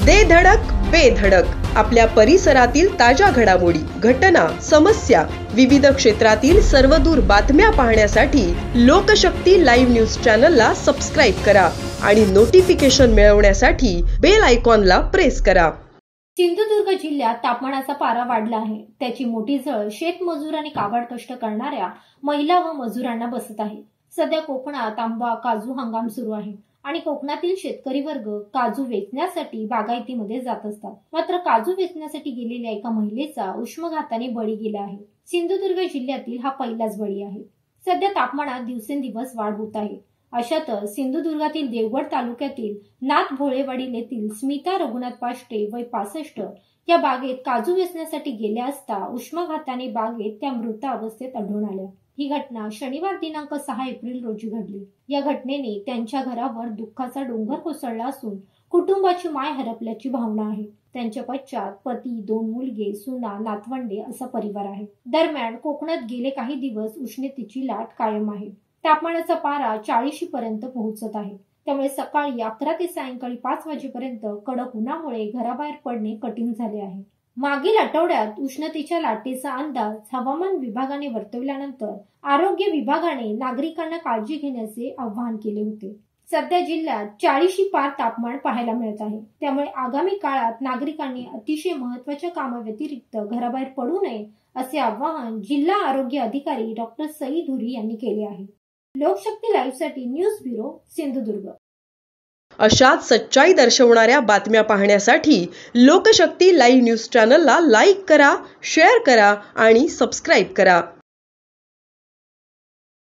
दे धडक बेधडक आपल्या परिसरातील ताज्या घडामोडी, घटना, समस्या, विविध क्षेत्रातील सर्वदूर बातम्या पाहण्यासाठी लोकशक्ती लाईव्ह न्यूज चॅनलला सबस्क्राईब करा आणि नोटिफिकेशन मिळवण्यासाठी बेल आयकॉनला प्रेस करा। सिंधुदुर्ग जिल्ह्यात तापमानाचा पारा वाढला आहे। त्याची मोठी झळ शेतमजूर आणि काबाड कष्ट करणाऱ्या महिला व मजुरांना बसत आहे। सध्या कोकणात आंबा, काजू हंगाम सुरू आहे आणि कोकणातील शेतकरी वर्ग काजू वेचण्यासाठी बागायतीमध्ये जात असतात। मात्र काजू वेचण्यासाठी गेलेल्या एका महिलेचा उष्माघाताने बळी गेला आहे। सिंधुदुर्ग जिल्ह्यातील हा पहिलाच बळी आहे। सध्या तापमानात दिवसेंदिवस वाढ होत आहे। अशातच सिंधुदुर्गातील देवगड तालुक्यातील नाथ भोळेवाडी येथील स्मिता रघुनाथ पाष्टे वय 65 या बागेत काजू वेचण्यासाठी गेल्या असता उष्माघाताने बागेत त्या मृत अवस्थेत आढळून आल्या। ही घटना शनिवार दिनांक 6 एप्रिल रोजी घडली। या घटनेने त्यांच्या घरावर दुःखाचा डोंगर कोसळला असून कुटुंबाची माय हरपल्याची भावना आहे। त्यांच्या पश्चात पती, 2 मुलगे, सुना, नातवंडे असा परिवार आहे। दरम्यान कोकणात गेले काही दिवस उष्णतेची लाट कायम आहे। तापमानाचा पारा 40 पर्यंत पोहोचत आहे। त्यामुळे सकाळी 11 ते सायंकाळी 5 वाजेपर्यंत कडक उन्हामुळे घराबाहेर पडणे कठीण झाले आहे। मागील आठवड्यात उष्णतेच्या लाटेचा अंदाज हवामान विभागाने वर्तवल्यानंतर आरोग्य विभागाने नागरिकांना काळजी घेण्याचे आवाहन केले होते। सध्या जिल्ह्यात 40 पार तापमान पाहायला मिळत आहे। त्यामुळे आगामी काळात नागरिकांनी अतिशय महत्त्वाच्या कामाव्यतिरिक्त घराबाहेर पडू नये असे आवाहन जिल्हा आरोग्य अधिकारी डॉक्टर सई धुरी यांनी केले आहे। लोकशक्ती लाईव्ह साठी न्यूज ब्युरो, सिंधुदुर्ग। अशाच सच्चाई दर्शवणाऱ्या बातम्या पाहण्यासाठी लोकशक्ती लाईव्ह न्यूज चॅनलला लाईक करा, शेअर करा आणि सबस्क्राईब करा।